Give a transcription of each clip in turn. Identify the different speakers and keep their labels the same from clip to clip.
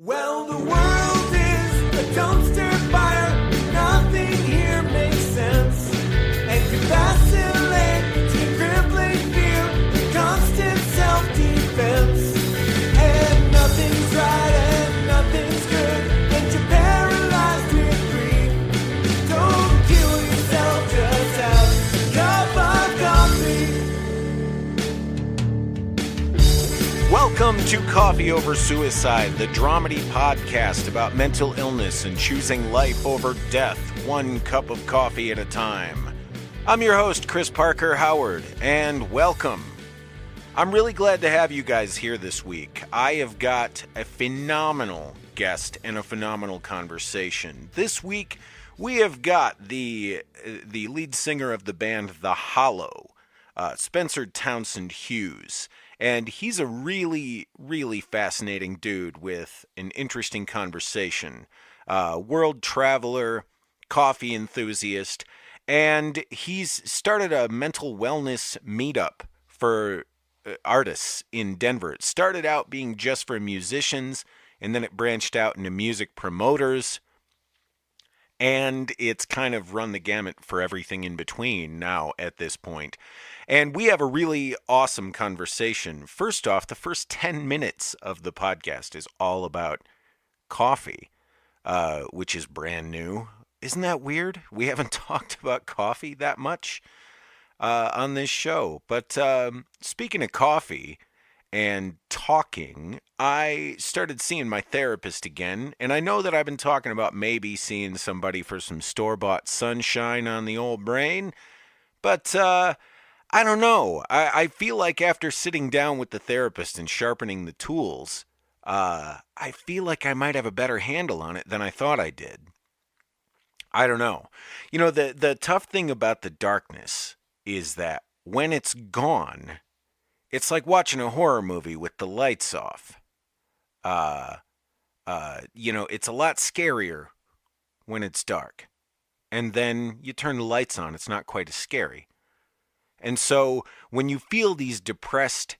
Speaker 1: Well, the world is a dumpster fire. Nothing here makes sense. And you vacillate to crippling fear, the constant self-defense. And nothing's right and nothing's good. And you're paralyzed with grief. Don't kill yourself, just have a cup of coffee.
Speaker 2: Welcome to Coffee Over Suicide, the dramedy podcast about mental illness and choosing life over death, one cup of coffee at a time. I'm your host, Chris Parker Howard, and welcome. I'm really glad to have you guys here this week. I have got a phenomenal guest and a phenomenal conversation. This week, we have got the lead singer of the band The Hollow, Spencer Townshend Hughes. And he's a really, really fascinating dude with an interesting conversation. World traveler, coffee enthusiast, and he's started a mental wellness meetup for artists in Denver. It started out being just for musicians, and then it branched out into music promoters. And it's kind of run the gamut for everything in between now at this point. And we have a really awesome conversation. First off, the first 10 minutes of the podcast is all about coffee, which is brand new. Isn't that weird? We haven't talked about coffee that much on this show. But speaking of coffee and talking, I started seeing my therapist again. And I know that I've been talking about maybe seeing somebody for some store-bought sunshine on the old brain. But I don't know. I feel like after sitting down with the therapist and sharpening the tools, I feel like I might have a better handle on it than I thought I did. I don't know. You know, the tough thing about the darkness is that when it's gone, it's like watching a horror movie with the lights off. It's a lot scarier when it's dark. And then you turn the lights on, it's not quite as scary. And so when you feel these depressed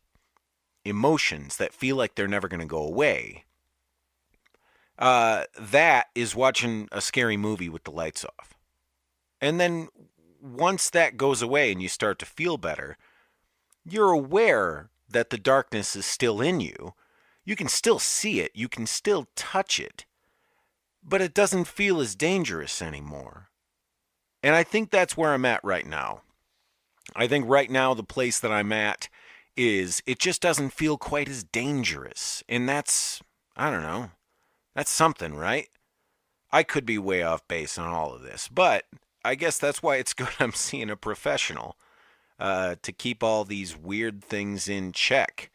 Speaker 2: emotions that feel like they're never going to go away, that is watching a scary movie with the lights off. And then once that goes away and you start to feel better, you're aware that the darkness is still in you. You can still see it. You can still touch it. But it doesn't feel as dangerous anymore. And I think that's where I'm at right now. I think right now the place that I'm at is it just doesn't feel quite as dangerous. And that's, I don't know, that's something, right? I could be way off base on all of this. But I guess that's why it's good I'm seeing a professional. To keep all these weird things in check.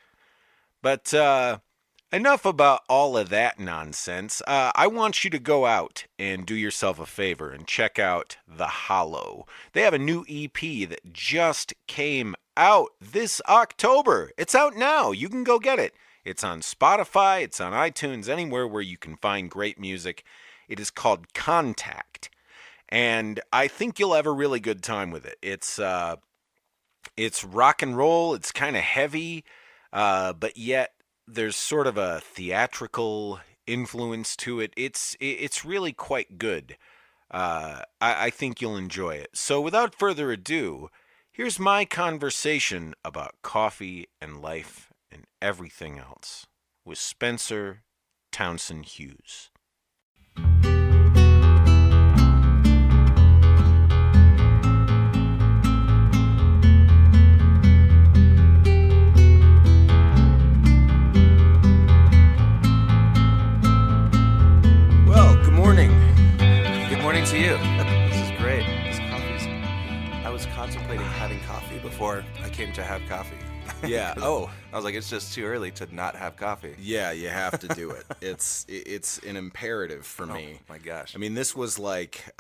Speaker 2: But enough about all of that nonsense. I want you to go out and do yourself a favor and check out The Hollow. They have a new EP that just came out this October. It's out now. You can go get it. It's on Spotify. It's on iTunes, anywhere where you can find great music. It is called Contact. And I think you'll have a really good time with it. It's rock and roll. It's kind of heavy, but yet there's sort of a theatrical influence to it. It's really quite good. I think you'll enjoy it. So without further ado, here's my conversation about coffee and life and everything else with Spencer Townshend Hughes.
Speaker 3: To you. This is great. This coffee's... I was contemplating having coffee before I came to have coffee.
Speaker 2: Yeah. Oh.
Speaker 3: I was like, it's just too early to not have coffee.
Speaker 2: Yeah, you have to do it. It's an imperative for me.
Speaker 3: Oh my gosh.
Speaker 2: I mean, this was like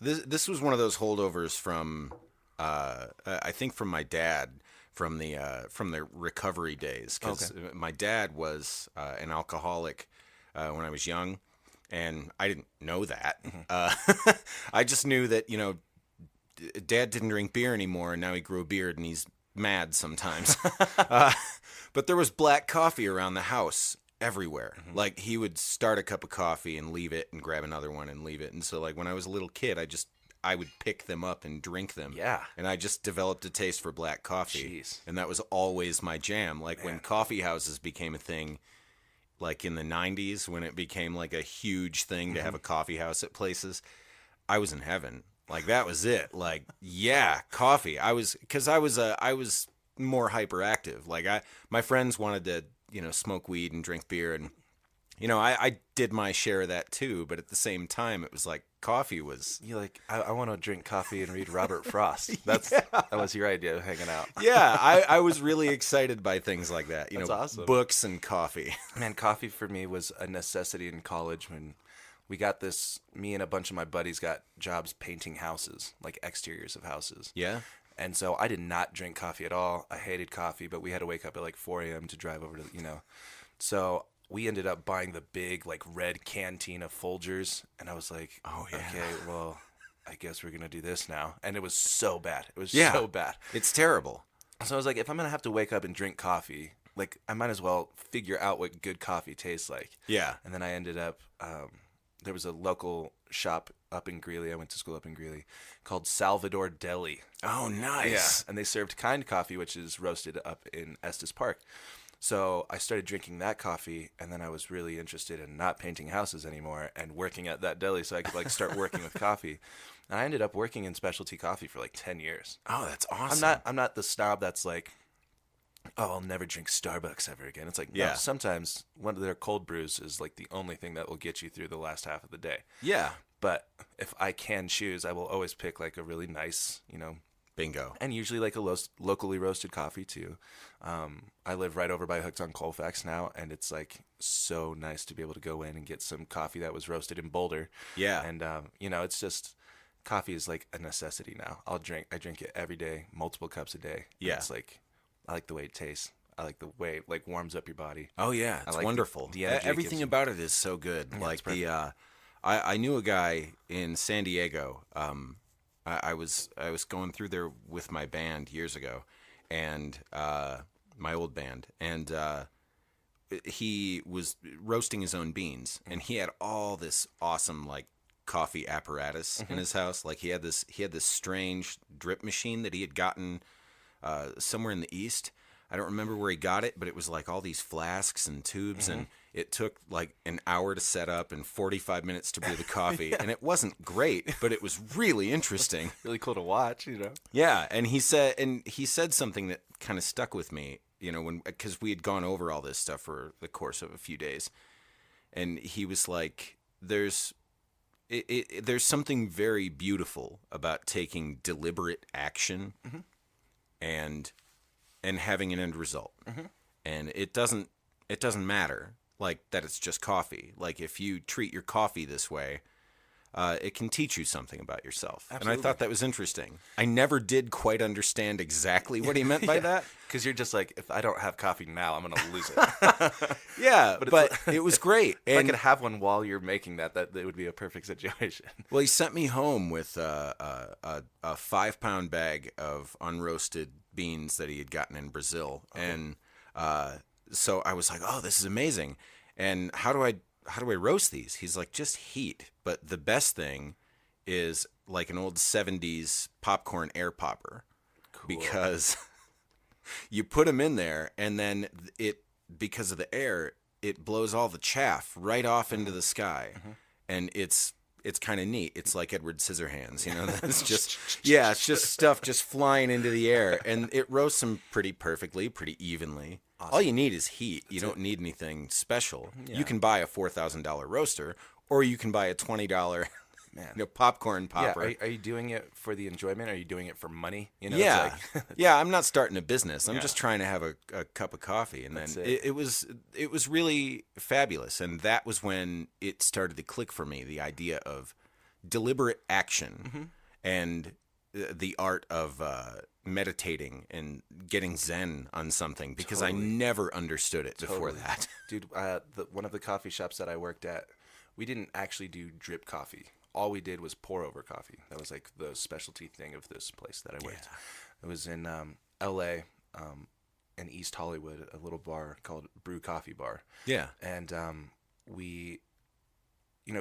Speaker 2: this was one of those holdovers from I think from my dad from the recovery days, because my dad was an alcoholic when I was young. And I didn't know that. Mm-hmm. I just knew that, Dad didn't drink beer anymore, and now he grew a beard, and he's mad sometimes. But there was black coffee around the house, everywhere. Like, he would start a cup of coffee and leave it and grab another one and leave it. And so, like, when I was a little kid, I would pick them up and drink them.
Speaker 3: Yeah.
Speaker 2: And I just developed a taste for black coffee.
Speaker 3: Jeez.
Speaker 2: And that was always my jam. Like, when coffee houses became a thing, like in the 90s, when it became like a huge thing to have a coffee house at places, I was in heaven. Like, that was it. Like, yeah, coffee. I was more hyperactive. Like, my friends wanted to, smoke weed and drink beer, and I did my share of that too, but at the same time, it was like coffee was...
Speaker 3: You like, I want to drink coffee and read Robert Frost. That was your idea of hanging out.
Speaker 2: Yeah, I was really excited by things like that.
Speaker 3: That's awesome.
Speaker 2: Books and coffee.
Speaker 3: Man, coffee for me was a necessity in college when we got this... Me and a bunch of my buddies got jobs painting houses, like exteriors of houses.
Speaker 2: Yeah?
Speaker 3: And so I did not drink coffee at all. I hated coffee, but we had to wake up at like 4 a.m. to drive over to, So... we ended up buying the big, like, red canteen of Folgers, and I was like,
Speaker 2: oh, yeah.
Speaker 3: Okay, well, I guess we're going to do this now. And it was so bad. It was so bad.
Speaker 2: It's terrible.
Speaker 3: So I was like, if I'm going to have to wake up and drink coffee, like, I might as well figure out what good coffee tastes like.
Speaker 2: Yeah.
Speaker 3: And then I ended up, there was a local shop up in Greeley, I went to school up in Greeley, called Salvador Deli.
Speaker 2: Oh, nice.
Speaker 3: Yeah, and they served Kind Coffee, which is roasted up in Estes Park. So I started drinking that coffee, and then I was really interested in not painting houses anymore and working at that deli so I could, like, start working with coffee. And I ended up working in specialty coffee for, like, 10 years.
Speaker 2: Oh, that's awesome.
Speaker 3: I'm not the snob that's like, oh, I'll never drink Starbucks ever again. It's like, no, sometimes one of their cold brews is, like, the only thing that will get you through the last half of the day.
Speaker 2: Yeah.
Speaker 3: But if I can choose, I will always pick, like, a really nice,
Speaker 2: Bingo.
Speaker 3: And usually like a locally roasted coffee too. I live right over by Hooked on Colfax now, and it's like so nice to be able to go in and get some coffee that was roasted in Boulder.
Speaker 2: Yeah.
Speaker 3: And it's just coffee is like a necessity now. I drink it every day, multiple cups a day.
Speaker 2: Yeah.
Speaker 3: It's like I like the way it tastes. I like the way it like warms up your body.
Speaker 2: Oh yeah, it's
Speaker 3: like
Speaker 2: wonderful.
Speaker 3: The energy
Speaker 2: everything about it is so good.
Speaker 3: Yeah,
Speaker 2: like I knew a guy in San Diego. I was going through there with my band years ago, and my old band, and he was roasting his own beans, and he had all this awesome like coffee apparatus in his house. Like he had this strange drip machine that he had gotten somewhere in the East. I don't remember where he got it, but it was like all these flasks and tubes, and it took like an hour to set up and 45 minutes to brew the coffee. And it wasn't great, but it was really interesting.
Speaker 3: Really cool to watch,
Speaker 2: Yeah, and he said something that kind of stuck with me, because we had gone over all this stuff for the course of a few days. And he was like, there's something very beautiful about taking deliberate action and having an end result. And it doesn't matter like that it's just coffee. Like if you treat your coffee this way, it can teach you something about yourself.
Speaker 3: Absolutely.
Speaker 2: And I thought that was interesting. I never did quite understand exactly what he meant by that.
Speaker 3: Because you're just like, if I don't have coffee now, I'm going to lose it.
Speaker 2: Yeah, but it was great.
Speaker 3: If I could have one while you're making that would be a perfect situation.
Speaker 2: Well, he sent me home with a 5-pound bag of unroasted beans that he had gotten in Brazil. Okay. And so I was like, oh, this is amazing. And how do I roast these? He's like, just heat. But the best thing is like an old 70s popcorn air popper.
Speaker 3: Cool.
Speaker 2: Because you put them in there, and then because of the air, it blows all the chaff right off into the sky. And it's kind of neat. It's like Edward Scissorhands, It's just it's just stuff just flying into the air, and it roasts them pretty perfectly, pretty evenly. Awesome. All you need is heat. You don't need anything special. Yeah. You can buy a $4,000 roaster, or you can buy a $20 popcorn popper.
Speaker 3: Yeah. Are you doing it for the enjoyment? Are you doing it for money?
Speaker 2: Yeah. Yeah, I'm not starting a business. I'm just trying to have a cup of coffee. And then it was really fabulous. And that was when it started to click for me, the idea of deliberate action and the art of meditating and getting zen on something, because I never understood it before that.
Speaker 3: Dude, one of the coffee shops that I worked at, we didn't actually do drip coffee. All we did was pour over coffee. That was like the specialty thing of this place that I worked. It was in L.A., in East Hollywood, a little bar called Brew Coffee Bar.
Speaker 2: Yeah.
Speaker 3: And we,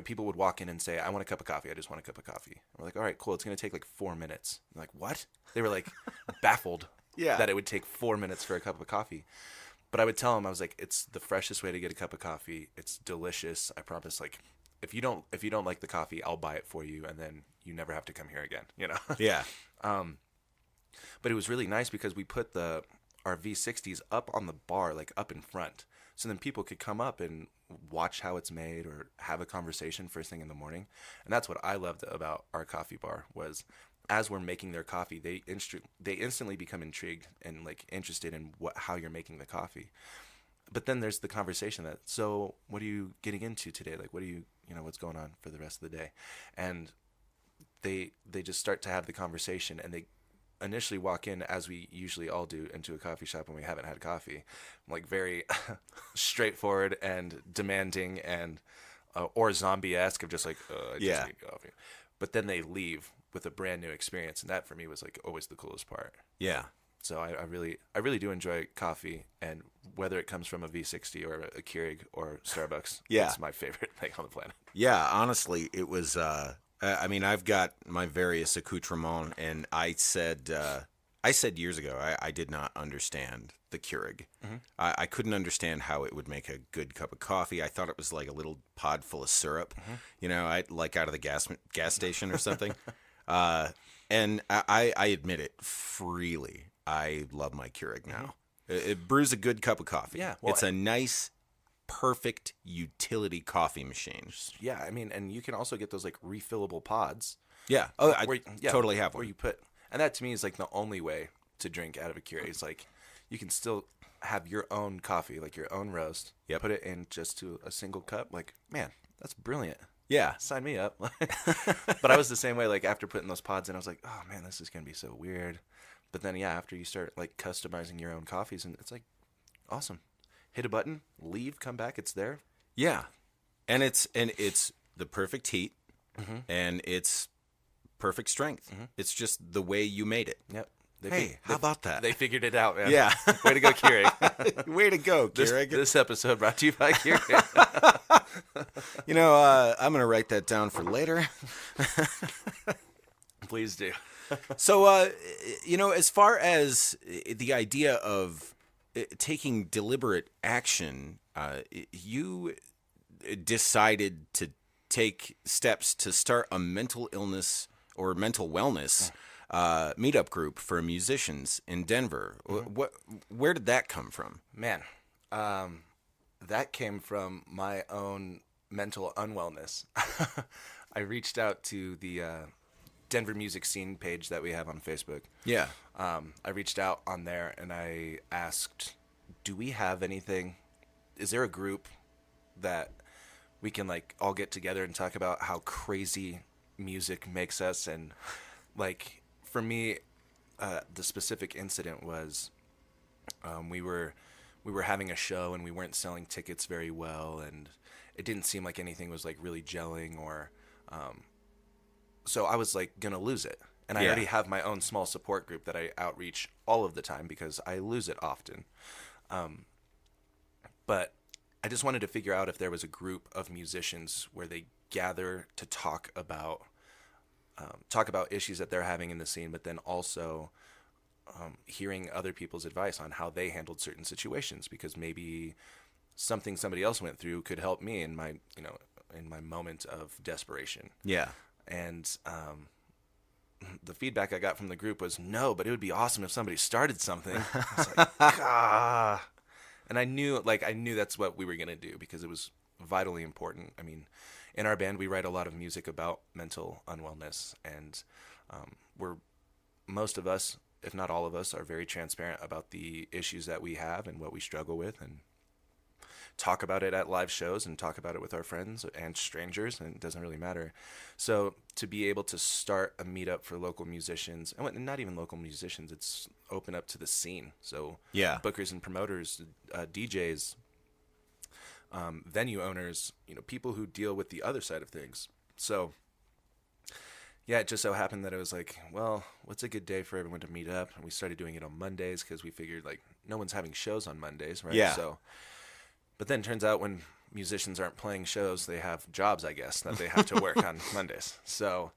Speaker 3: people would walk in and say, I want a cup of coffee. I just want a cup of coffee. And we're like, all right, cool. It's going to take like 4 minutes. I'm like, what? They were like baffled that it would take 4 minutes for a cup of coffee. But I would tell them, I was like, it's the freshest way to get a cup of coffee. It's delicious. I promise. Like, if you don't like the coffee, I'll buy it for you, and then you never have to come here again.
Speaker 2: Yeah.
Speaker 3: But it was really nice because we put our V60s up on the bar, like up in front, so then people could come up and watch how it's made or have a conversation first thing in the morning. And that's what I loved about our coffee bar was, as we're making their coffee, they instantly become intrigued and like interested in how you're making the coffee. But then there's the conversation so what are you getting into today? Like, what do you what's going on for the rest of the day? And they just start to have the conversation, and they initially walk in, as we usually all do, into a coffee shop when we haven't had coffee, like very straightforward and demanding and or zombie-esque of just like, I just need coffee. But then they leave with a brand new experience, and that for me was like always the coolest part.
Speaker 2: Yeah.
Speaker 3: So I really do enjoy coffee, and whether it comes from a V60 or a Keurig or Starbucks, it's my favorite thing on the planet.
Speaker 2: Yeah, honestly, it was. I mean, I've got my various accoutrements, and I said years ago I did not understand the Keurig. Mm-hmm. I couldn't understand how it would make a good cup of coffee. I thought it was like a little pod full of syrup, I like out of the gas station or something. And I admit it freely. I love my Keurig now. It brews a good cup of coffee.
Speaker 3: Yeah, well,
Speaker 2: it's a nice, perfect utility coffee machine.
Speaker 3: Yeah, I mean, and you can also get those like refillable pods.
Speaker 2: Yeah. Oh, I totally have one.
Speaker 3: Where you put, and that to me is like the only way to drink out of a Keurig. It's like you can still have your own coffee, like your own roast.
Speaker 2: Yeah.
Speaker 3: Put it in just to a single cup. Like, man, that's brilliant.
Speaker 2: Yeah.
Speaker 3: Sign me up. But I was the same way. Like after putting those pods in, I was like, oh man, this is gonna be so weird. But then after you start like customizing your own coffees, and it's like awesome. Hit a button, leave, come back, it's there.
Speaker 2: Yeah. And it's the perfect heat, and it's perfect strength. It's just the way you made it.
Speaker 3: Yep.
Speaker 2: How about that?
Speaker 3: They figured it out, man.
Speaker 2: Yeah.
Speaker 3: Way to go, Keurig.
Speaker 2: Way to go, Keurig.
Speaker 3: This episode brought to you by Keurig.
Speaker 2: I'm going to write that down for later.
Speaker 3: Please do.
Speaker 2: So, as far as the idea of taking deliberate action, you decided to take steps to start a mental illness or mental wellness meetup group for musicians in Denver. Where did that come from?
Speaker 3: Man, that came from my own mental unwellness. I reached out to the Denver music scene page that we have on Facebook.
Speaker 2: Yeah.
Speaker 3: I reached out on there and I asked, do we have anything? Is there a group that we can like all get together and talk about how crazy music makes us? And like for me, the specific incident was we were having a show and we weren't selling tickets very well, and it didn't seem like anything was like really gelling or so I was like gonna lose it. And I already have my own small support group that I outreach all of the time because I lose it often. But I just wanted to figure out if there was a group of musicians where they gather to talk about issues that they're having in the scene, but then also hearing other people's advice on how they handled certain situations, because maybe something somebody else went through could help me in my moment of desperation.
Speaker 2: Yeah.
Speaker 3: And the feedback I got from the group was, no, but it would be awesome if somebody started something. I was like, ah. And I knew that's what we were going to do because it was vitally important. I mean, in our band, we write a lot of music about mental unwellness, and most of us, if not all of us, are very transparent about the issues that we have and what we struggle with, and talk about it at live shows and talk about it with our friends and strangers, and it doesn't really matter. So to be able to start a meetup for local musicians, and not even local musicians, it's open up to the scene. So bookers and promoters, DJs, venue owners, people who deal with the other side of things. So Yeah, it just so happened that it was like, well, what's a good day for everyone to meet up? And we started doing it on Mondays because we figured like no one's having shows on Mondays, right?
Speaker 2: Yeah.
Speaker 3: So, but then it turns out when musicians aren't playing shows, they have jobs, I guess, that they have to work on Mondays. So,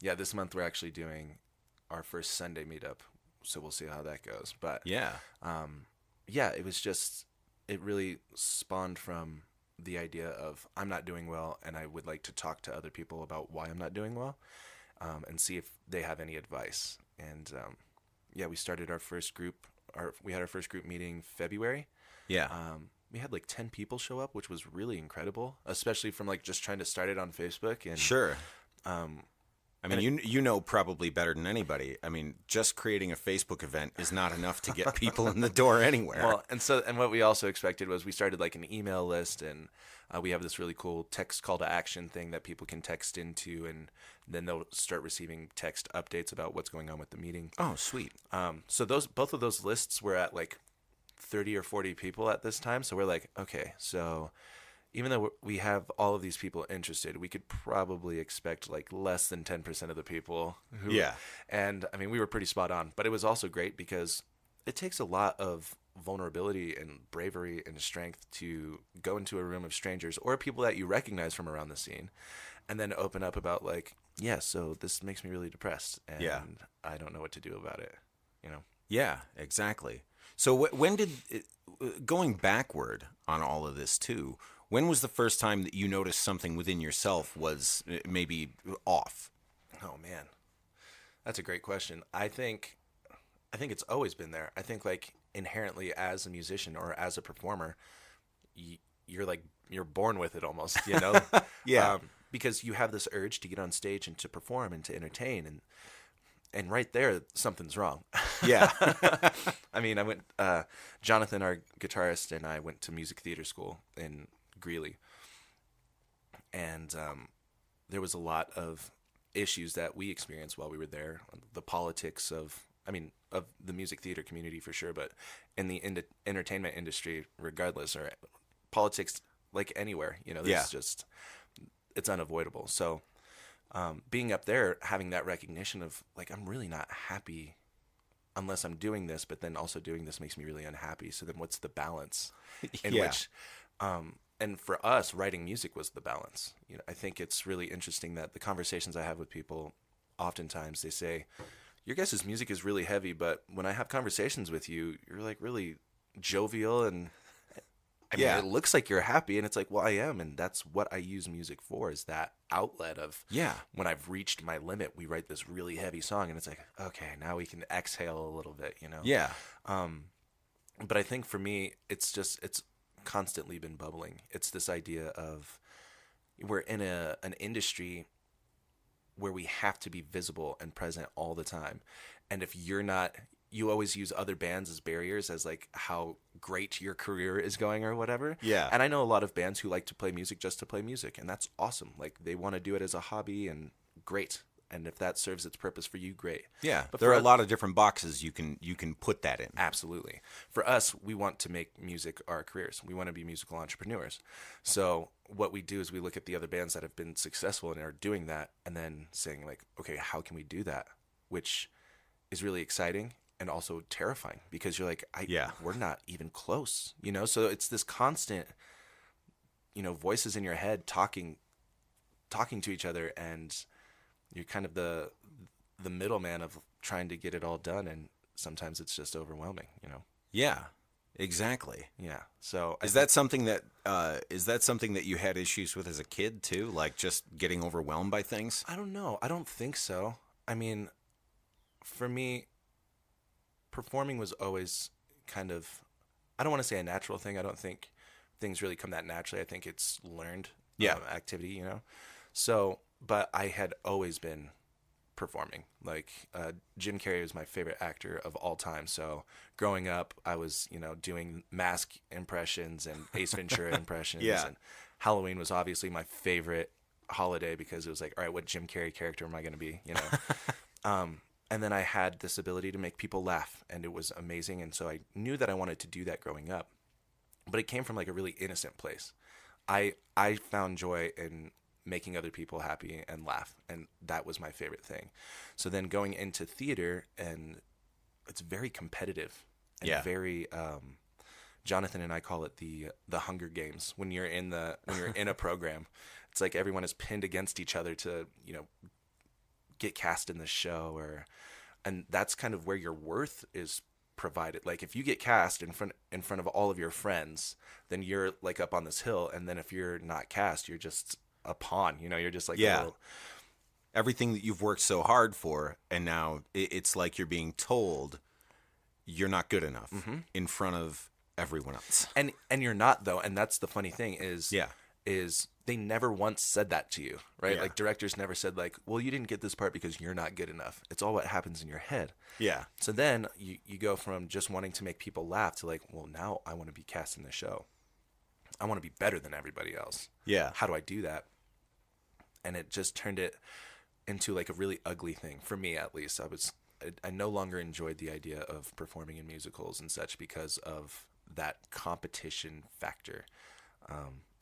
Speaker 3: yeah, this month we're actually doing our first Sunday meetup. So we'll see how that goes. But
Speaker 2: Yeah.
Speaker 3: yeah, it really spawned from the idea of I'm not doing well and I would like to talk to other people about why I'm not doing well, and see if they have any advice. And yeah, we started our first group. We had our first group meeting February.
Speaker 2: Yeah.
Speaker 3: We had like 10 people show up, which was really incredible, especially from like just trying to start it on Facebook. And
Speaker 2: Sure. I mean, you know probably better than anybody. I mean, just creating a Facebook event is not enough to get people in the door anywhere.
Speaker 3: Well, and what we also expected was we started like an email list, and we have this really cool text call to action thing that people can text into, and then they'll start receiving text updates about what's going on with the meeting.
Speaker 2: Oh, sweet.
Speaker 3: So both of those lists were at like 30 or 40 people at this time. So we're like, okay, so even though we have all of these people interested, we could probably expect like less than 10% of the people who,
Speaker 2: Yeah.
Speaker 3: And I mean, we were pretty spot on, but it was also great because it takes a lot of vulnerability and bravery and strength to go into a room of strangers or people that you recognize from around the scene and then open up about like, yeah, so this makes me really depressed and
Speaker 2: Yeah.
Speaker 3: I don't know what to do about it, you know?
Speaker 2: Yeah, exactly. So when did going backward on all of this too? When was the first time that you noticed something within yourself was maybe off?
Speaker 3: Oh man, that's a great question. I think it's always been there. I think like inherently as a musician or as a performer, you're born with it almost, you know?
Speaker 2: Yeah.
Speaker 3: Because you have this urge to get on stage and to perform and to entertain, and right there something's wrong.
Speaker 2: Yeah.
Speaker 3: I mean, Jonathan, our guitarist, and I went to music theater school in Greeley, and there was a lot of issues that we experienced while we were there. The politics of the music theater community for sure, but in the entertainment industry, regardless, or politics like anywhere, you know, there's just it's unavoidable. So being up there, having that recognition of like I'm really not happy unless I'm doing this, but then also doing this makes me really unhappy. So then what's the balance in which and for us, writing music was the balance. You know, I think it's really interesting that the conversations I have with people, oftentimes they say, your guys' music is really heavy, but when I have conversations with you, you're like really jovial and I mean, it looks like you're happy, and it's like, well, I am, and that's what I use music for, is that outlet of when I've reached my limit, we write this really heavy song, and it's like, okay, now we can exhale a little bit, you know?
Speaker 2: Yeah.
Speaker 3: But I think for me, it's constantly been bubbling. It's this idea of we're in an industry where we have to be visible and present all the time. And if you're not, you always use other bands as barriers as like how great your career is going or whatever.
Speaker 2: Yeah.
Speaker 3: And I know a lot of bands who like to play music just to play music, and that's awesome. Like they want to do it as a hobby, and great. And if that serves its purpose for you, great.
Speaker 2: Yeah,
Speaker 3: But
Speaker 2: there are
Speaker 3: for
Speaker 2: a lot of different boxes you can put that in.
Speaker 3: Absolutely. For us, we want to make music our careers. We want to be musical entrepreneurs. So what we do is we look at the other bands that have been successful and are doing that, and then saying like, okay, how can we do that? Which is really exciting and also terrifying because you're like, we're not even close, you know? So it's this constant, you know, voices in your head talking to each other, and you're kind of the middleman of trying to get it all done, and sometimes it's just overwhelming, you know?
Speaker 2: Yeah, exactly.
Speaker 3: Yeah. So
Speaker 2: Is that something that you had issues with as a kid too? Like just getting overwhelmed by things?
Speaker 3: I don't know. I don't think so. I mean, for me, performing was always kind of, I don't want to say a natural thing. I don't think things really come that naturally. I think it's learned activity, you know? So, but I had always been performing. Like Jim Carrey was my favorite actor of all time. So growing up, I was, you know, doing Mask impressions and Ace Ventura impressions.
Speaker 2: Yeah.
Speaker 3: And Halloween was obviously my favorite holiday because it was like, all right, what Jim Carrey character am I going to be, you know? And then I had this ability to make people laugh, and it was amazing. And so I knew that I wanted to do that growing up, but it came from like a really innocent place. I found joy in making other people happy and laugh. And that was my favorite thing. So then going into theater, and it's very competitive and very, Jonathan and I call it the Hunger Games. When you're in a program, it's like everyone is pinned against each other to, get cast in the show, and that's kind of where your worth is provided. Like if you get cast in front of all of your friends, then you're like up on this hill, and then if you're not cast, you're just a pawn. You're just like a little...
Speaker 2: everything that you've worked so hard for, and now it's like you're being told you're not good enough in front of everyone else.
Speaker 3: And you're not, though, and that's the funny thing is they never once said that to you, right? Like directors never said like, well, you didn't get this part because you're not good enough. It's all what happens in your head. Yeah. So then you go from just wanting to make people laugh to like, well, now I want to be cast in the show. I want to be better than everybody else. Yeah. How do I do that? And it just turned it into like a really ugly thing for me, at least. I no longer enjoyed the idea of performing in musicals and such because of that competition factor.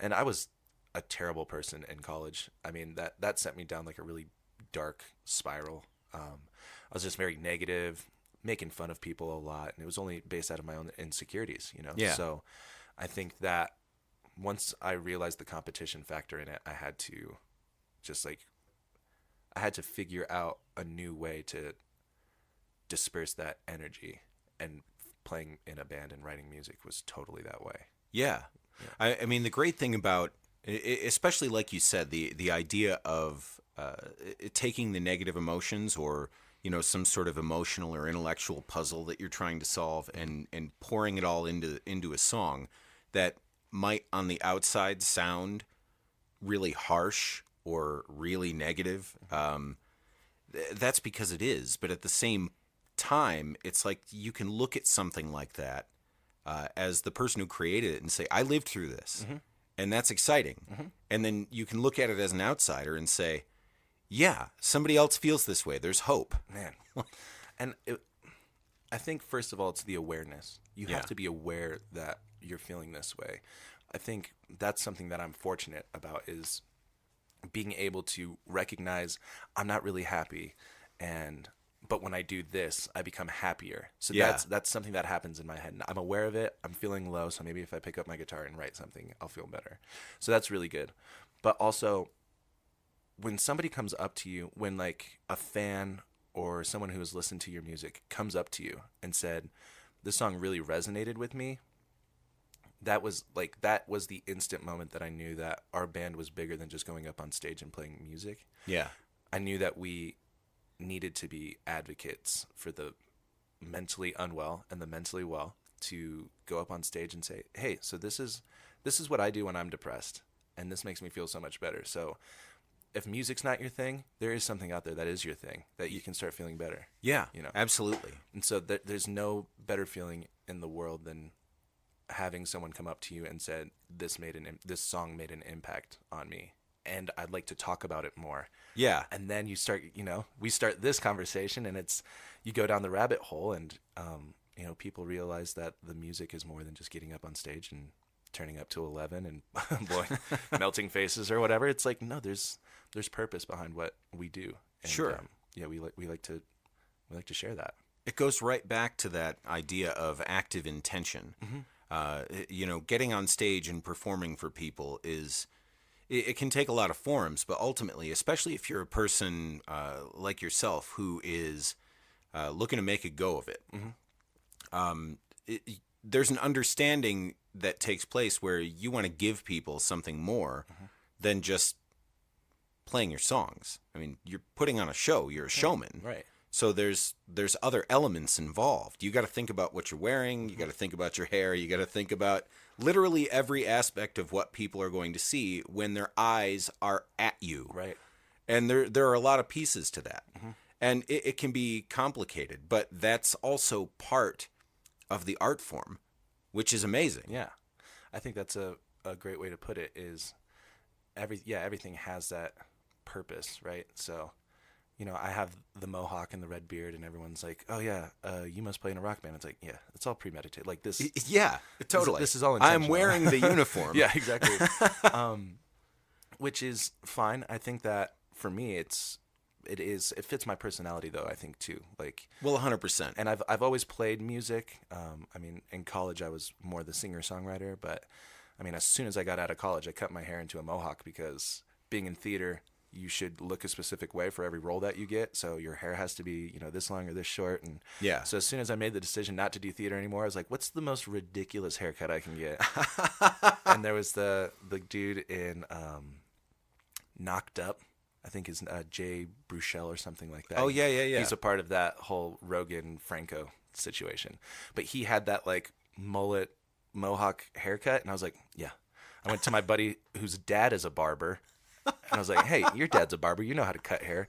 Speaker 3: And I was a terrible person in college. I mean, that sent me down like a really dark spiral. I was just very negative, making fun of people a lot, and it was only based out of my own insecurities, Yeah. So I think that once I realized the competition factor in it, I had to figure out a new way to disperse that energy, and playing in a band and writing music was totally that way.
Speaker 2: Yeah. I mean, the great thing about, especially like you said, the idea of taking the negative emotions or, some sort of emotional or intellectual puzzle that you're trying to solve and pouring it all into a song that might on the outside sound really harsh or really negative. That's because it is. But at the same time, it's like you can look at something like that as the person who created it and say, I lived through this. And that's exciting. And then you can look at it as an outsider and say, yeah, somebody else feels this way. There's hope.
Speaker 3: Man. And I think, first of all, it's the awareness. You have to be aware that you're feeling this way. I think that's something that I'm fortunate about, is being able to recognize I'm not really happy, but when I do this, I become happier. So that's something that happens in my head. And I'm aware of it. I'm feeling low, so maybe if I pick up my guitar and write something, I'll feel better. So that's really good. But also, when somebody comes up to you, when like a fan or someone who has listened to your music comes up to you and said, this song really resonated with me, that was the instant moment that I knew that our band was bigger than just going up on stage and playing music. Yeah. I knew that we needed to be advocates for the mentally unwell and the mentally well, to go up on stage and say, hey, so this is what I do when I'm depressed, and this makes me feel so much better. So if music's not your thing, there is something out there that is your thing, that you can start feeling better.
Speaker 2: Yeah, absolutely.
Speaker 3: And so there's no better feeling in the world than having someone come up to you and said, this song made an impact on me, and I'd like to talk about it more. Yeah. And then you start, we start this conversation, and you go down the rabbit hole, and, people realize that the music is more than just getting up on stage and turning up to 11 and blowing, melting faces or whatever. It's like, no, there's purpose behind what we do. And,
Speaker 2: sure.
Speaker 3: We like to share that.
Speaker 2: It goes right back to that idea of active intention. Getting on stage and performing for people it can take a lot of forms, but ultimately, especially if you're a person like yourself who is looking to make a go of it, there's an understanding that takes place where you want to give people something more than just playing your songs. I mean, you're putting on a show. You're a showman. Right. So there's other elements involved. You got to think about what you're wearing. You got to think about your hair. You got to think about literally every aspect of what people are going to see when their eyes are at you. Right. And there are a lot of pieces to that. And it can be complicated, but that's also part of the art form, which is amazing.
Speaker 3: Yeah. I think that's a great way to put it, is everything has that purpose, right? So, I have the mohawk and the red beard, and everyone's like, "Oh yeah, you must play in a rock band." It's like, yeah, it's all premeditated. Like this.
Speaker 2: Yeah, totally.
Speaker 3: This is all intentional.
Speaker 2: I'm wearing the uniform.
Speaker 3: Yeah, exactly. which is fine. I think that for me, it fits my personality though. I think too, like,
Speaker 2: Well, 100%.
Speaker 3: and I've always played music. I mean, in college I was more the singer songwriter, but I mean, as soon as I got out of college, I cut my hair into a mohawk because being in theater, you should look a specific way for every role that you get. So your hair has to be, this long or this short. And
Speaker 2: Yeah.
Speaker 3: so as soon as I made the decision not to do theater anymore, I was like, what's the most ridiculous haircut I can get? And there was the dude in Knocked Up. I think is Jay Bruchel or something like that.
Speaker 2: Oh, yeah.
Speaker 3: He's a part of that whole Rogan Franco situation. But he had that like mullet mohawk haircut, and I was like, yeah. I went to my buddy whose dad is a barber, and I was like, hey, your dad's a barber. You know how to cut hair.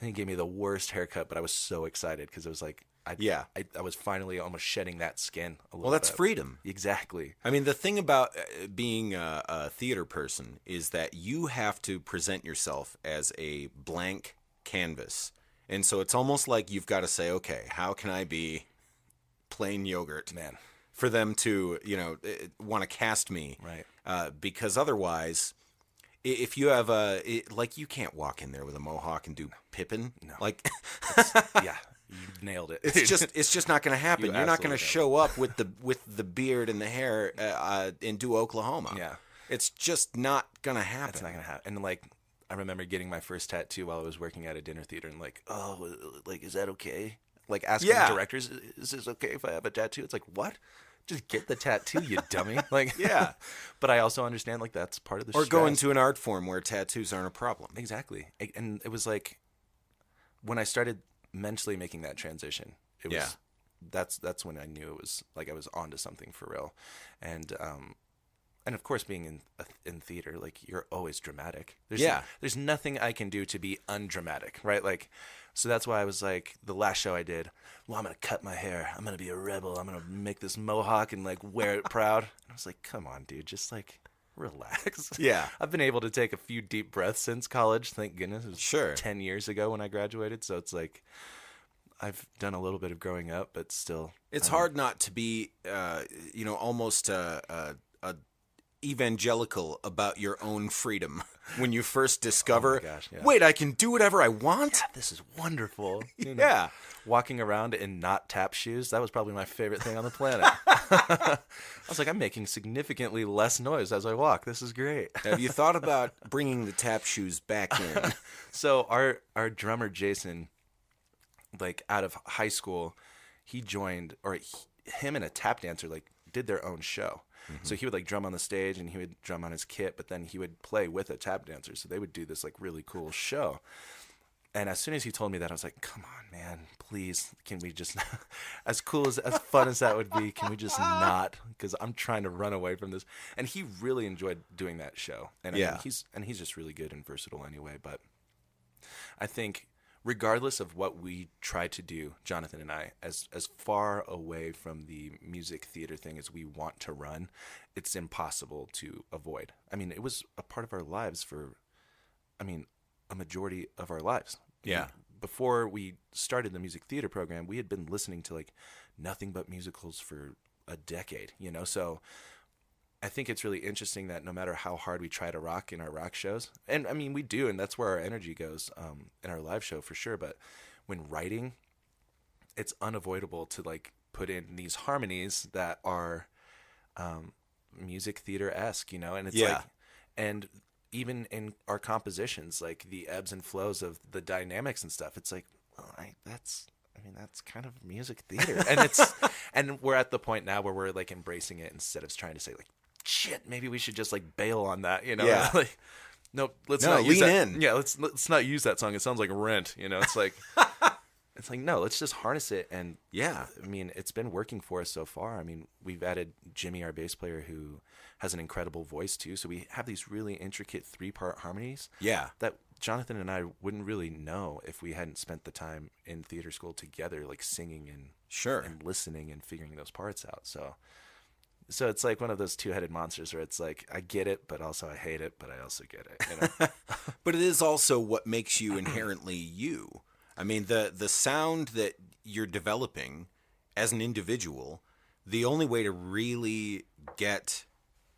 Speaker 3: And he gave me the worst haircut, but I was so excited because it was like, I was finally almost shedding that skin a little bit.
Speaker 2: Well, that's freedom.
Speaker 3: Exactly.
Speaker 2: I mean, the thing about being a theater person is that you have to present yourself as a blank canvas. And so it's almost like you've got to say, okay, how can I be plain yogurt?
Speaker 3: Man.
Speaker 2: For them to, want to cast me.
Speaker 3: Right.
Speaker 2: Because otherwise, if you have you can't walk in there with a mohawk and do Pippin.
Speaker 3: No.
Speaker 2: Like,
Speaker 3: Yeah. You nailed it.
Speaker 2: it's just not going to happen.
Speaker 3: You
Speaker 2: You're not going to
Speaker 3: absolutely
Speaker 2: show up with the beard and the hair and do Oklahoma.
Speaker 3: Yeah.
Speaker 2: It's just not going to happen.
Speaker 3: It's not gonna happen. And like, I remember getting my first tattoo while I was working at a dinner theater, and like, oh, like, is that okay? Like asking
Speaker 2: Yeah.
Speaker 3: directors, is this okay if I have a tattoo? It's like, what? Just get the tattoo, you dummy. Like,
Speaker 2: Yeah.
Speaker 3: But I also understand like that's part of the
Speaker 2: Or
Speaker 3: stress.
Speaker 2: go into an art form where tattoos aren't a problem.
Speaker 3: Exactly. And it was like when I started mentally making that transition, it was
Speaker 2: Yeah.
Speaker 3: that's when I knew it was like I was onto something for real. And of course being in theater, like you're always dramatic. There's nothing I can do to be undramatic, right? Like, so that's why I was like, the last show I did, well, I'm going to cut my hair. I'm going to be a rebel. I'm going to make this mohawk and like wear it proud. And I was like, come on, dude, just like relax.
Speaker 2: Yeah.
Speaker 3: I've been able to take a few deep breaths since college. Thank goodness. It was
Speaker 2: Sure.
Speaker 3: 10 years ago when I graduated. So it's like, I've done a little bit of growing up, but still.
Speaker 2: It's hard not to be, almost evangelical about your own freedom when you first discover,
Speaker 3: Oh my gosh, yeah.
Speaker 2: wait, I can do whatever I want?
Speaker 3: This is wonderful.
Speaker 2: Yeah.
Speaker 3: Walking around in not tap shoes, that was probably my favorite thing on the planet. I was like, I'm making significantly less noise as I walk. This is great.
Speaker 2: Have you thought about bringing the tap shoes back in?
Speaker 3: So our drummer, Jason, like out of high school, he joined, him and a tap dancer like did their own show. So he would like drum on the stage and he would drum on his kit, but then he would play with a tap dancer. So they would do this like really cool show. And as soon as he told me that, I was like, come on, man, please, can we just, as fun as that would be, can we just not? Because I'm trying to run away from this. And he really enjoyed doing that show. And I mean, he's just really good and versatile anyway. But I think regardless of what we try to do, Jonathan and I, as far away from the music theater thing as we want to run, it's impossible to avoid. I mean, it was a part of our lives for, a majority of our lives.
Speaker 2: Yeah.
Speaker 3: Before we started the music theater program, we had been listening to like nothing but musicals for a decade, So I think it's really interesting that no matter how hard we try to rock in our rock shows, and I mean, we do, and that's where our energy goes in our live show for sure. But when writing, it's unavoidable to like put in these harmonies that are music theater-esque, And it's like, and even in our compositions, like the ebbs and flows of the dynamics and stuff, it's like, that's kind of music theater. And and we're at the point now where we're like embracing it instead of trying to say like, shit, maybe we should just like bail on that,
Speaker 2: Yeah.
Speaker 3: Like, nope, let's not use
Speaker 2: lean
Speaker 3: that.
Speaker 2: in.
Speaker 3: Yeah, let's not use that song. It sounds like Rent, It's like, it's like, no, let's just harness it. And
Speaker 2: Yeah.
Speaker 3: I mean, it's been working for us so far. I mean, we've added Jimmy, our bass player, who has an incredible voice too. So we have these really intricate 3-part harmonies.
Speaker 2: Yeah.
Speaker 3: That Jonathan and I wouldn't really know if we hadn't spent the time in theater school together, like singing and
Speaker 2: Sure.
Speaker 3: and listening and figuring those parts out. So it's like one of those two-headed monsters where it's like, I get it, but also I hate it, but I also get it.
Speaker 2: But it is also what makes you inherently you. I mean, the sound that you're developing as an individual, the only way to really get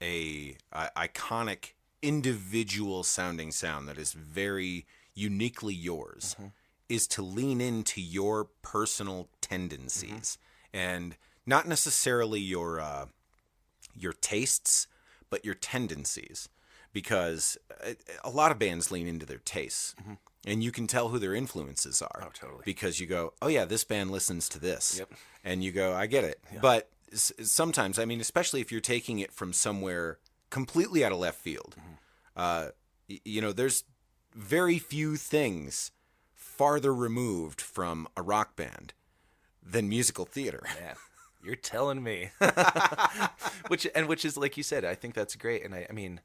Speaker 2: a iconic individual sounding sound that is very uniquely yours is to lean into your personal tendencies and not necessarily your tastes, but your tendencies. Because a lot of bands lean into their tastes, and you can tell who their influences are.
Speaker 3: Oh, totally.
Speaker 2: Because you go, oh yeah, this band listens to this.
Speaker 3: Yep.
Speaker 2: And you go, I get it. Yeah. But sometimes, I mean, especially if you're taking it from somewhere completely out of left field, there's very few things farther removed from a rock band than musical theater.
Speaker 3: Man, you're telling me. which is, like you said, I think that's great. And I mean,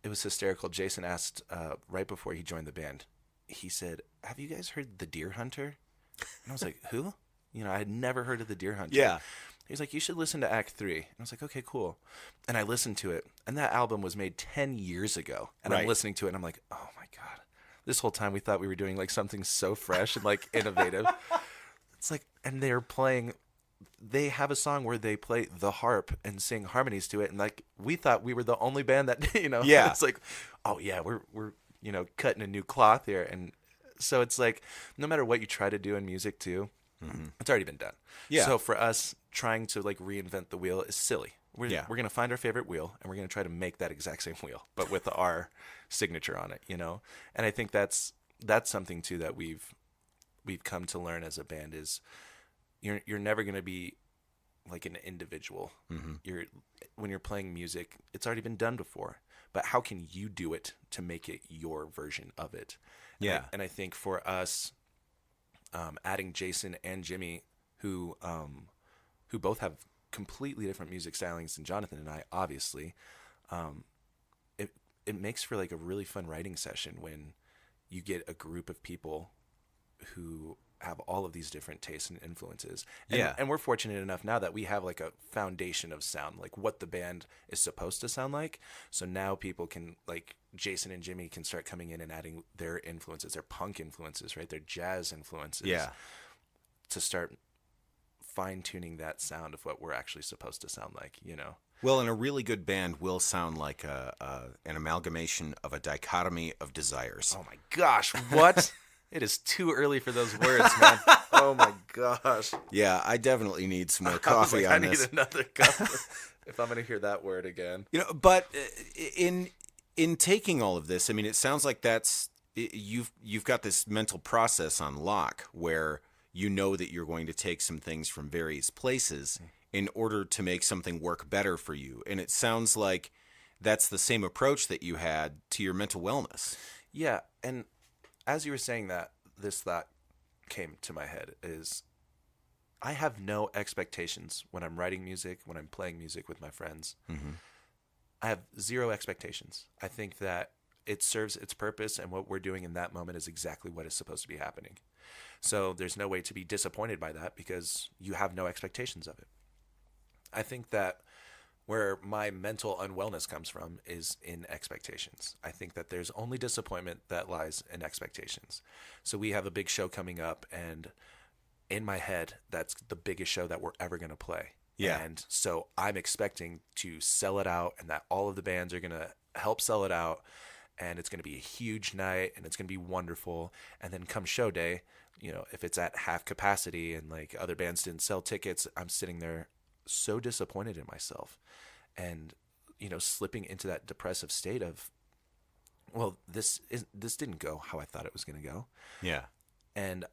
Speaker 3: it was hysterical. Jason asked right before he joined the band, he said, have you guys heard The Deer Hunter? And I was like, who? I had never heard of The Deer Hunter.
Speaker 2: Yeah.
Speaker 3: He's like, you should listen to Act 3. And I was like, okay, cool. And I listened to it. And that album was made 10 years ago. And I'm listening to it and I'm like, oh my God. This whole time we thought we were doing like something so fresh and like innovative. It's like, and they have a song where they play the harp and sing harmonies to it. And like, we thought we were the only band that,
Speaker 2: Yeah.
Speaker 3: It's like, oh yeah, we're cutting a new cloth here. And so it's like, no matter what you try to do in music too, it's already been done.
Speaker 2: Yeah.
Speaker 3: So for us, trying to like reinvent the wheel is silly. We're going to find our favorite wheel and we're going to try to make that exact same wheel, but with our signature on it, And I think that's something too that we've come to learn as a band is you're never going to be like an individual. When you're playing music, it's already been done before, but how can you do it to make it your version of it? And I think for us, adding Jason and Jimmy, who both have completely different music stylings than Jonathan and I, obviously, it makes for like a really fun writing session when you get a group of people who have all of these different tastes and influences. And we're fortunate enough now that we have like a foundation of sound, like what the band is supposed to sound like. So now people can, like Jason and Jimmy can start coming in and adding their influences, their punk influences, right? Their jazz influences. Yeah. To start fine-tuning that sound of what we're actually supposed to sound like,
Speaker 2: Well, and a really good band will sound like an amalgamation of a dichotomy of desires.
Speaker 3: Oh my gosh, what? It is too early for those words, man. Oh my gosh.
Speaker 2: Yeah, I definitely need some more coffee on this.
Speaker 3: I need another cup if I'm going to hear that word again.
Speaker 2: But in taking all of this, I mean, it sounds like you've got this mental process on lock where you know that you're going to take some things from various places in order to make something work better for you. And it sounds like that's the same approach that you had to your mental wellness.
Speaker 3: Yeah, and as you were saying that, this thought came to my head is I have no expectations when I'm writing music, when I'm playing music with my friends. I have zero expectations. I think that it serves its purpose, and what we're doing in that moment is exactly what is supposed to be happening. So there's no way to be disappointed by that because you have no expectations of it. I think that where my mental unwellness comes from is in expectations. I think that there's only disappointment that lies in expectations. So we have a big show coming up, and in my head, that's the biggest show that we're ever going to play. Yeah. And so I'm expecting to sell it out and that all of the bands are going to help sell it out, and it's going to be a huge night and it's going to be wonderful. And then come show day, if it's at half capacity and like other bands didn't sell tickets, I'm sitting there so disappointed in myself and slipping into that depressive state of, well, this didn't go how I thought it was going to go.
Speaker 2: Yeah.
Speaker 3: And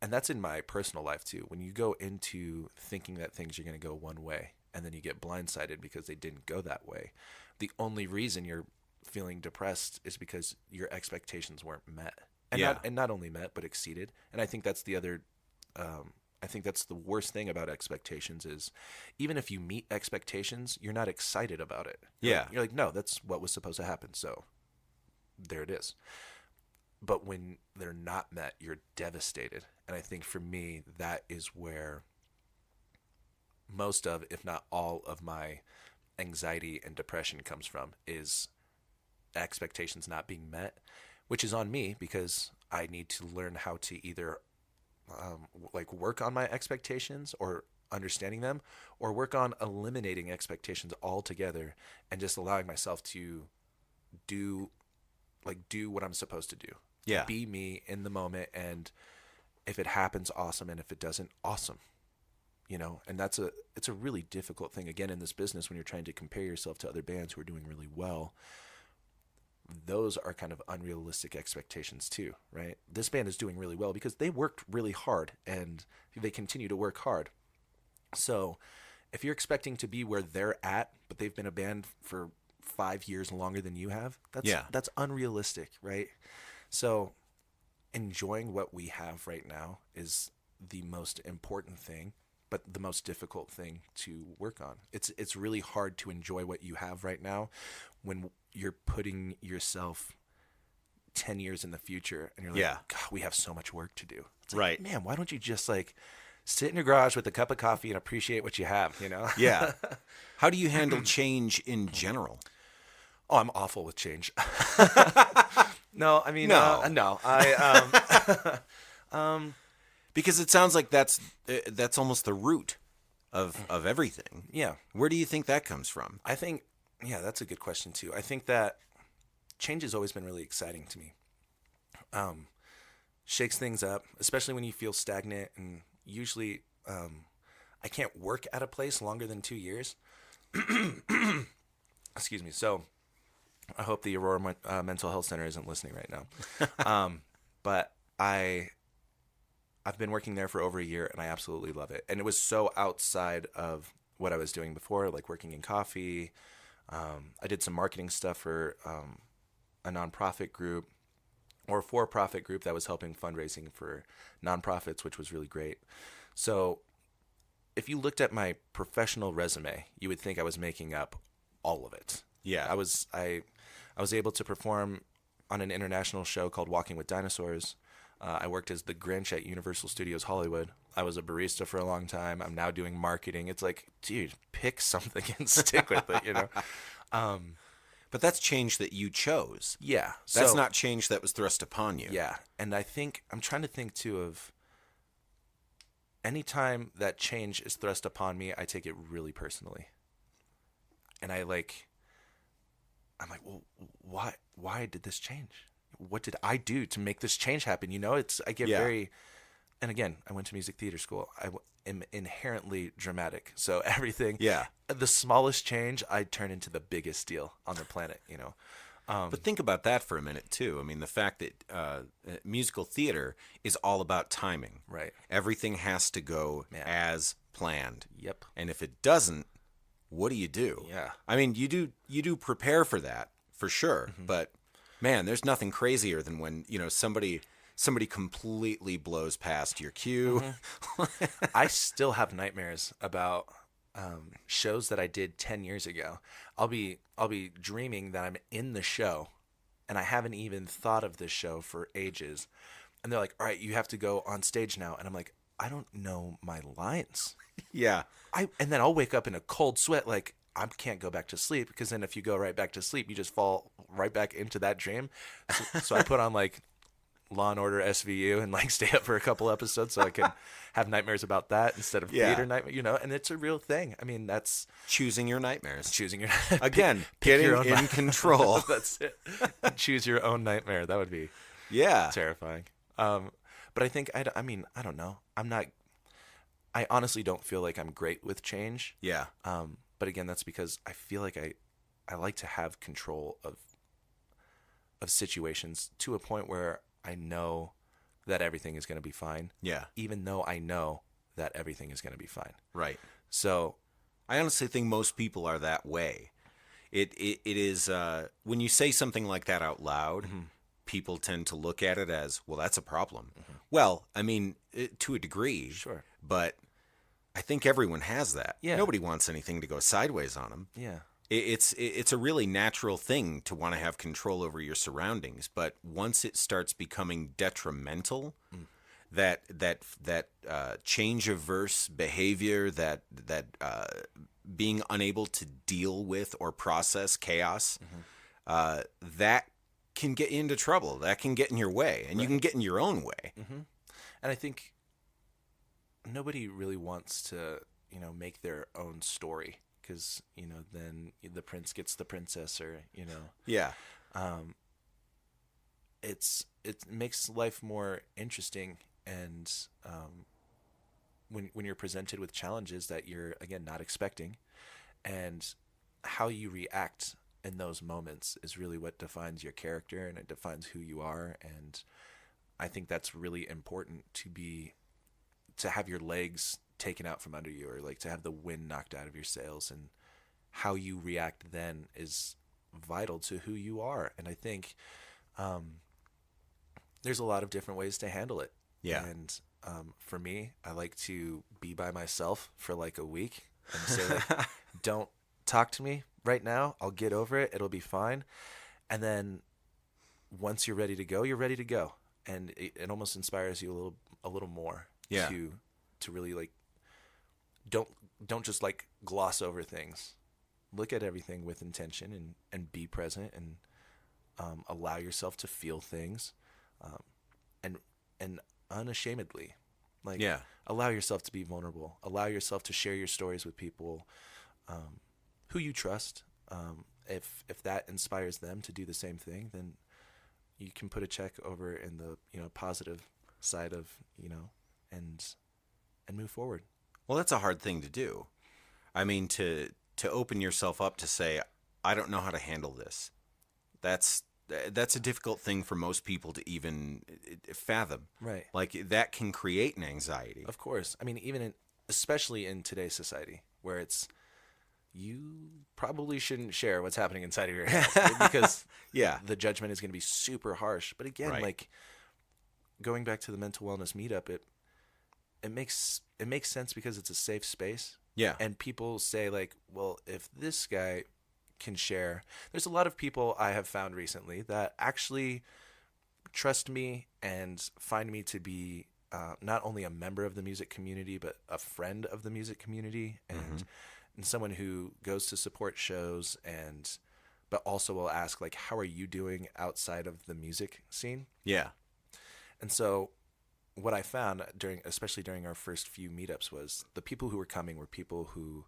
Speaker 3: that's in my personal life too. When you go into thinking that things are going to go one way and then you get blindsided because they didn't go that way, the only reason you're feeling depressed is because your expectations weren't met. And not only met, but exceeded. And I think that's the other I think that's the worst thing about expectations is even if you meet expectations, you're not excited about it. You're like, no, that's what was supposed to happen. So there it is. But when they're not met, you're devastated. And I think for me, that is where most of, if not all of my anxiety and depression comes from, is expectations not being met, which is on me because I need to learn how to either work on my expectations or understanding them, or work on eliminating expectations altogether and just allowing myself to do what I'm supposed to do.
Speaker 2: Yeah.
Speaker 3: Be me in the moment, and if it happens, awesome, and if it doesn't, awesome. And it's a really difficult thing, again, in this business, when you're trying to compare yourself to other bands who are doing really well. Those are kind of unrealistic expectations too, right? This band is doing really well because they worked really hard, and they continue to work hard. So if you're expecting to be where they're at, but they've been a band for 5 years longer than you have, that's unrealistic, right? So enjoying what we have right now is the most important thing, but the most difficult thing to work on. It's really hard to enjoy what you have right now when you're putting yourself 10 years in the future, and you're like, God, we have so much work to do. It's like,
Speaker 2: right.
Speaker 3: Man, why don't you just sit in your garage with a cup of coffee and appreciate what you have,
Speaker 2: Yeah. How do you handle change in general?
Speaker 3: Oh, I'm awful with change. No, I mean,
Speaker 2: No.
Speaker 3: no.
Speaker 2: Because it sounds like that's almost the root of everything.
Speaker 3: Yeah.
Speaker 2: Where do you think that comes from?
Speaker 3: I think, that's a good question too. I think that change has always been really exciting to me. Shakes things up, especially when you feel stagnant, and usually I can't work at a place longer than 2 years. Excuse me. So I hope the Aurora Mental Health Center isn't listening right now. But I've been working there for over a year, and I absolutely love it. And it was so outside of what I was doing before, like working in coffee. I did some marketing stuff for a nonprofit group, or a for-profit group that was helping fundraising for nonprofits, which was really great. So if you looked at my professional resume, you would think I was making up all of it.
Speaker 2: Yeah.
Speaker 3: I was able to perform on an international show called Walking with Dinosaurs. I worked as the Grinch at Universal Studios Hollywood. I was a barista for a long time. I'm now doing marketing. It's like, dude, pick something and stick with it,
Speaker 2: But that's change that you chose.
Speaker 3: Yeah.
Speaker 2: That's not change that was thrust upon you.
Speaker 3: Yeah. And I'm trying to think too of any time that change is thrust upon me, I take it really personally. And I'm like, well, why did this change? What did I do to make this change happen? I get very, and again, I went to music theater school. I am inherently dramatic. So everything, the smallest change, I turn into the biggest deal on the planet,
Speaker 2: But think about that for a minute, too. I mean, the fact that musical theater is all about timing.
Speaker 3: Right.
Speaker 2: Everything has to go as planned.
Speaker 3: Yep.
Speaker 2: And if it doesn't, what do you do?
Speaker 3: Yeah.
Speaker 2: I mean, you do prepare for that, for sure. Mm-hmm. But, man, there's nothing crazier than when, somebody completely blows past your cue.
Speaker 3: Mm-hmm. I still have nightmares about shows that I did 10 years ago. I'll be dreaming that I'm in the show, and I haven't even thought of this show for ages. And they're like, all right, you have to go on stage now. And I'm like, I don't know my lines.
Speaker 2: Yeah.
Speaker 3: And then I'll wake up in a cold sweat, like, I can't go back to sleep, because then if you go right back to sleep, you just fall right back into that dream. So I put on like Law and Order SVU and like stay up for a couple episodes so I can have nightmares about that instead of theater nightmare, and it's a real thing. I mean, that's
Speaker 2: choosing your nightmares.
Speaker 3: Choosing your
Speaker 2: again,
Speaker 3: pick
Speaker 2: getting
Speaker 3: your own
Speaker 2: in control.
Speaker 3: That's it. Choose your own nightmare. That would be terrifying. But I think I don't know. I honestly don't feel like I'm great with change.
Speaker 2: Yeah.
Speaker 3: But again, that's because I feel like I like to have control of situations to a point where I know that everything is going to be fine.
Speaker 2: Yeah.
Speaker 3: Even though I know that everything is going to be fine.
Speaker 2: Right.
Speaker 3: So
Speaker 2: I honestly think most people are that way. It is when you say something like that out loud, mm-hmm. people tend to look at it as, well, that's a problem. Mm-hmm. Well, I mean, to a degree.
Speaker 3: Sure.
Speaker 2: But I think everyone has that.
Speaker 3: Yeah.
Speaker 2: Nobody wants anything to go sideways on them.
Speaker 3: Yeah.
Speaker 2: It's a really natural thing to want to have control over your surroundings, but once it starts becoming detrimental, that change averse behavior, that being unable to deal with or process chaos, mm-hmm. That can get you into trouble. That can get in your way, and you can get in your own way.
Speaker 3: Mm-hmm. And I think nobody really wants to, make their own story. Because, then the prince gets the princess, or,
Speaker 2: Yeah.
Speaker 3: it makes life more interesting, and when you're presented with challenges that you're again not expecting, and how you react in those moments is really what defines your character, and it defines who you are. And I think that's really important to have your legs taken out from under you, or like to have the wind knocked out of your sails, and how you react then is vital to who you are. And I think there's a lot of different ways to handle it.
Speaker 2: Yeah.
Speaker 3: And for me, I like to be by myself for like a week and say, like, don't talk to me right now. I'll get over it. It'll be fine. And then once you're ready to go, you're ready to go. And it almost inspires you a little more to really like, don't just like gloss over things. Look at everything with intention and be present, and allow yourself to feel things, and unashamedly, like allow yourself to be vulnerable. Allow yourself to share your stories with people who you trust. If that inspires them to do the same thing, then you can put a check over in the positive side of and move forward.
Speaker 2: Well, that's a hard thing to do. I mean, to open yourself up to say, I don't know how to handle this. That's a difficult thing for most people to even fathom.
Speaker 3: Right.
Speaker 2: Like, that can create an anxiety.
Speaker 3: Of course. I mean, especially in today's society, where you probably shouldn't share what's happening inside of your head because the judgment is going to be super harsh. But again, like going back to the mental wellness meetup, it makes sense because it's a safe space.
Speaker 2: Yeah.
Speaker 3: And people say, like, well, if this guy can share, there's a lot of people I have found recently that actually trust me and find me to be not only a member of the music community, but a friend of the music community, and someone who goes to support shows, but also will ask, like, how are you doing outside of the music scene?
Speaker 2: Yeah.
Speaker 3: And so what I found especially during our first few meetups, was the people who were coming were people who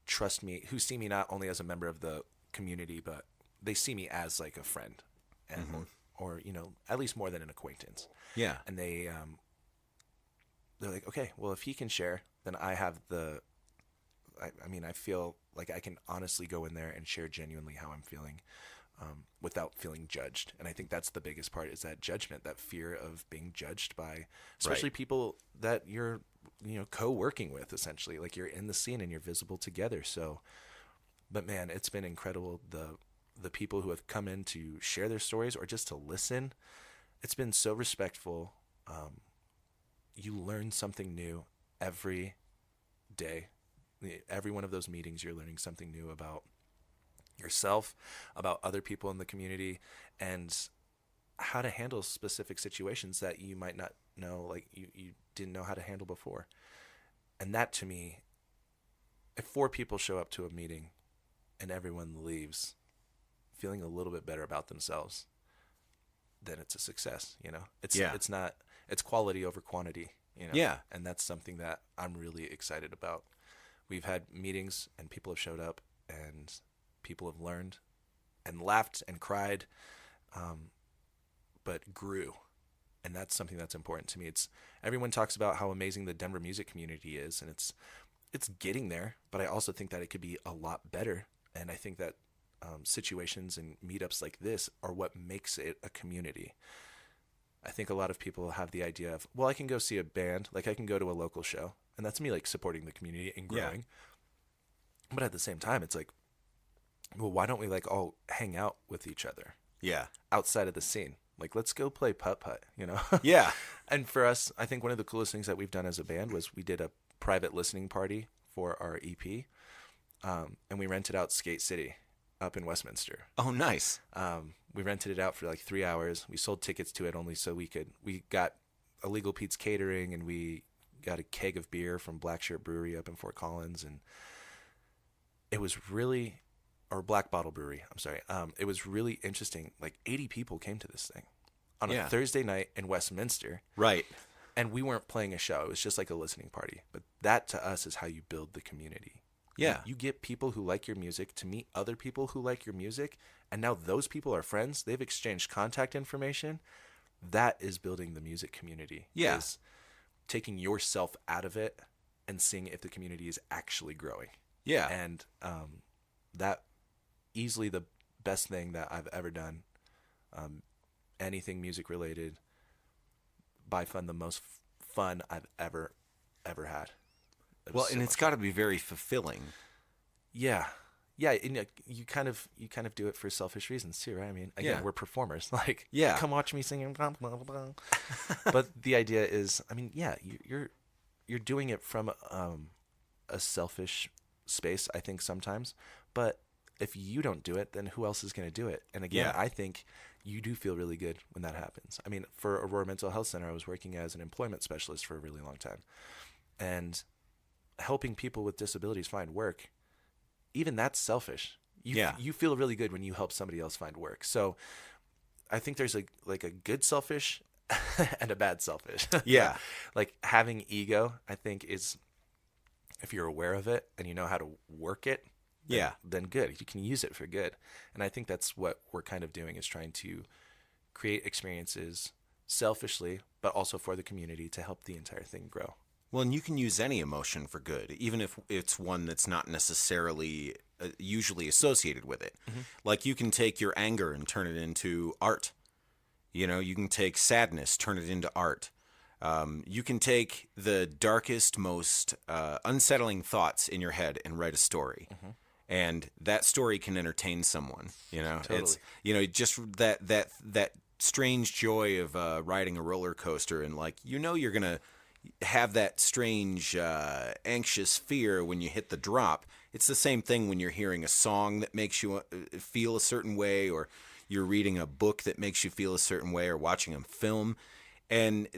Speaker 3: trust me, who see me not only as a member of the community, but they see me as like a friend, and or at least more than an acquaintance.
Speaker 2: Yeah.
Speaker 3: And they're like, okay, well, if he can share, then I have I feel like I can honestly go in there and share genuinely how I'm feeling, without feeling judged. And I think that's the biggest part, is that judgment, that fear of being judged by especially people that you're co-working with, essentially, like you're in the scene and you're visible together. So, but man, it's been incredible, the people who have come in to share their stories or just to listen. It's been so respectful. You learn something new every day. Every one of those meetings, you're learning something new about yourself, about other people in the community, and how to handle specific situations that you might not know, like you didn't know how to handle before. And that, to me, if 4 people show up to a meeting and everyone leaves feeling a little bit better about themselves, then it's a success. It's quality over quantity. And that's something that I'm really excited about. We've had meetings and people have showed up and people have learned and laughed and cried, but grew. And that's something that's important to me. Everyone talks about how amazing the Denver music community is, and it's getting there, but I also think that it could be a lot better. And I think that situations and meetups like this are what makes it a community. I think a lot of people have the idea of, well, I can go see a band, like I can go to a local show, and that's me like supporting the community and growing. Yeah. But at the same time, it's like, well, why don't we like all hang out with each other?
Speaker 2: Yeah.
Speaker 3: Outside of the scene. Like, let's go play putt-putt,
Speaker 2: Yeah.
Speaker 3: And for us, I think one of the coolest things that we've done as a band was we did a private listening party for our EP, and we rented out Skate City up in Westminster.
Speaker 2: Oh, nice.
Speaker 3: We rented it out for like 3 hours. We sold tickets to it only so we got Illegal Pete's catering, and we got a keg of beer from Black Shirt Brewery up in Fort Collins, and it was really, or Black Bottle Brewery, I'm sorry. It was really interesting. Like 80 people came to this thing on a Thursday night in Westminster.
Speaker 2: Right.
Speaker 3: And we weren't playing a show. It was just like a listening party. But that to us is how you build the community.
Speaker 2: Yeah.
Speaker 3: You get people who like your music to meet other people who like your music, And now those people are friends. They've exchanged contact information. That is building the music community.
Speaker 2: Yeah.
Speaker 3: Is taking yourself out of it and seeing if the community is actually growing.
Speaker 2: Yeah.
Speaker 3: And that easily the best thing that I've ever done. Anything music related, by fun, the most fun I've ever had.
Speaker 2: Well, and it's got to be very fulfilling.
Speaker 3: Yeah. Yeah, and you kind of do it for selfish reasons too, right? I mean, again, we're performers. Like, come watch me singing, blah, blah, blah. But the idea is, I mean, yeah, you're doing it from a selfish space, I think sometimes. But if you don't do it, then who else is going to do it? And again, I think you do feel really good when that happens. I mean, for Aurora Mental Health Center, I was working as an employment specialist for a really long time, and helping people with disabilities find work. Even that's selfish. You feel really good when you help somebody else find work. So I think there's a good selfish and a bad selfish.
Speaker 2: Yeah.
Speaker 3: Like having ego, I think, is, if you're aware of it and you know how to work it, then good. You can use it for good. And I think that's what we're kind of doing, is trying to create experiences selfishly, but also for the community to help the entire thing grow.
Speaker 2: Well, and you can use any emotion for good, even if it's one that's not necessarily usually associated with it. Mm-hmm. Like, you can take your anger and turn it into art. You know, you can take sadness, turn it into art. You can take the darkest, most unsettling thoughts in your head and write a story. Mm-hmm. And that story can entertain someone. You know,
Speaker 3: Totally.
Speaker 2: It's, you know, just that strange joy of riding a roller coaster, and like, you know, you're gonna have that strange anxious fear when you hit the drop. It's the same thing when you're hearing a song that makes you feel a certain way, or you're reading a book that makes you feel a certain way, or watching a film. And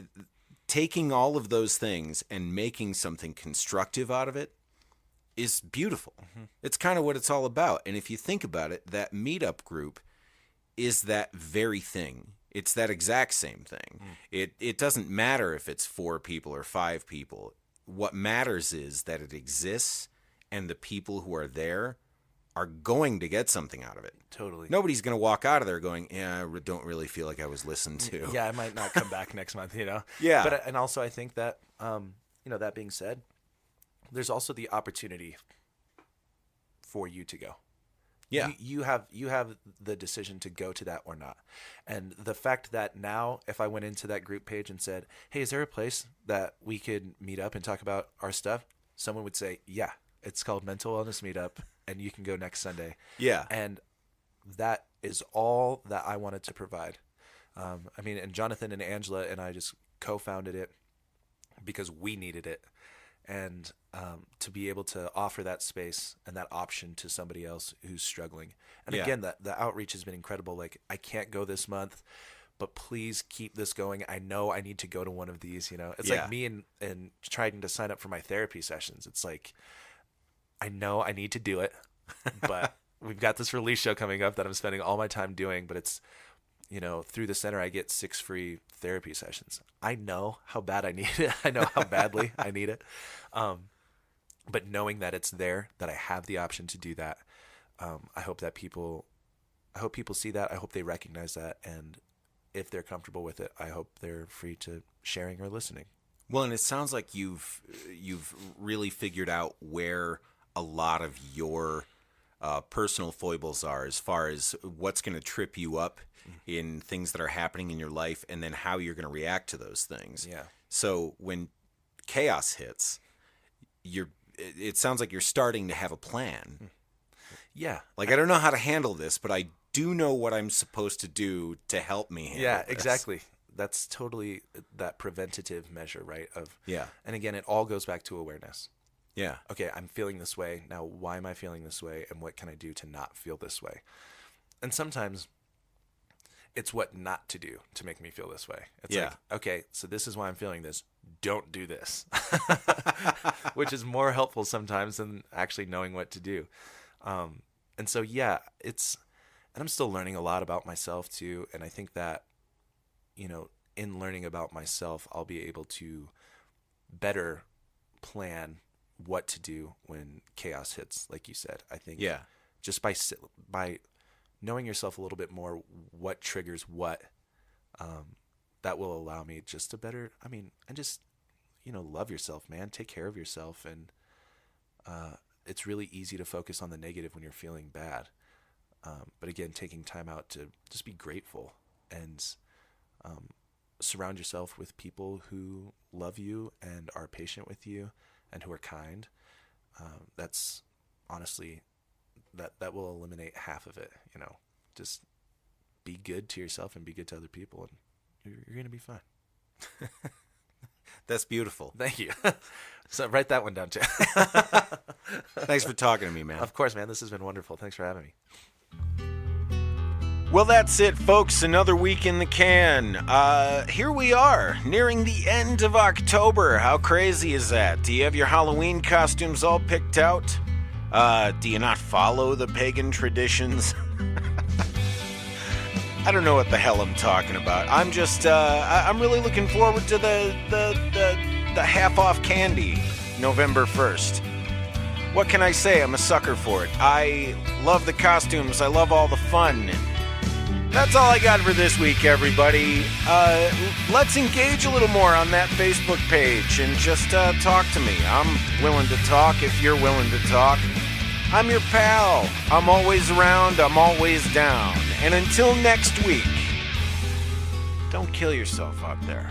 Speaker 2: taking all of those things and making something constructive out of it is beautiful. Mm-hmm. It's kind of what it's all about. And if you think about it, that meetup group is that very thing. It's that exact same thing. It doesn't matter if it's 4 people or 5 people. What matters is that it exists, and the people who are there are going to get something out of it.
Speaker 3: Totally.
Speaker 2: Nobody's going to walk out of there going, I don't really feel like I was listened to.
Speaker 3: Yeah, I might not come back next month, you know?
Speaker 2: Yeah.
Speaker 3: But, and also I think that, that being said, there's also the opportunity for you to go.
Speaker 2: Yeah.
Speaker 3: You have the decision to go to that or not. And the fact that now, if I went into that group page and said, hey, is there a place that we could meet up and talk about our stuff? Someone would say, yeah, it's called Mental Wellness Meetup, and you can go next Sunday.
Speaker 2: Yeah.
Speaker 3: And that is all that I wanted to provide. And Jonathan and Angela and I just co-founded it because we needed it. And to be able to offer that space and that option to somebody else who's struggling. And again, the outreach has been incredible. Like, I can't go this month, but please keep this going. I know I need to go to one of these, you know. It's like me and trying to sign up for my therapy sessions. It's like, I know I need to do it, but we've got this release show coming up that I'm spending all my time doing, but it's, through the center, I get 6 free therapy sessions. I know how bad I need it. I know how badly I need it. But knowing that it's there, that I have the option to do that, I hope people see that. I hope they recognize that. And if they're comfortable with it, I hope they're free to sharing or listening.
Speaker 2: Well, and it sounds like you've really figured out where a lot of your personal foibles are, as far as what's going to trip you up in things that are happening in your life, and then how you're going to react to those things.
Speaker 3: Yeah.
Speaker 2: So when chaos hits, it sounds like you're starting to have a plan.
Speaker 3: Yeah.
Speaker 2: Like, I don't know how to handle this, but I do know what I'm supposed to do to help me handle this.
Speaker 3: Exactly. That's totally that preventative measure, right?
Speaker 2: Yeah.
Speaker 3: And again, it all goes back to awareness.
Speaker 2: Yeah.
Speaker 3: Okay, I'm feeling this way. Now, why am I feeling this way? And what can I do to not feel this way? And sometimes it's what not to do to make me feel this way. It's like, okay, so this is why I'm feeling this. Don't do this. Which is more helpful sometimes than actually knowing what to do. And so, and I'm still learning a lot about myself too. And I think that, in learning about myself, I'll be able to better plan what to do when chaos hits, like you said. I think just by knowing yourself a little bit more, what triggers what, that will allow me just to better, and just, love yourself, man. Take care of yourself. And it's really easy to focus on the negative when you're feeling bad. But again, taking time out to just be grateful and surround yourself with people who love you and are patient with you and who are kind. That's honestly, that will eliminate half of it. Just be good to yourself and be good to other people, and you're going to be fine.
Speaker 2: That's beautiful.
Speaker 3: Thank you. So write that one down too.
Speaker 2: Thanks for talking to me, man.
Speaker 3: Of course, man. This has been wonderful. Thanks for having me.
Speaker 2: Well, that's it, folks. Another week in the can. Here we are, nearing the end of October. How crazy is that? Do you have your Halloween costumes all picked out? Do you not follow the pagan traditions? I don't know what the hell I'm talking about. I'm just, I'm really looking forward to the half-off candy, November 1st. What can I say? I'm a sucker for it. I love the costumes. I love all the fun. That's all I got for this week, everybody. Let's engage a little more on that Facebook page and just talk to me. I'm willing to talk if you're willing to talk. I'm your pal. I'm always around. I'm always down. And until next week, don't kill yourself out there.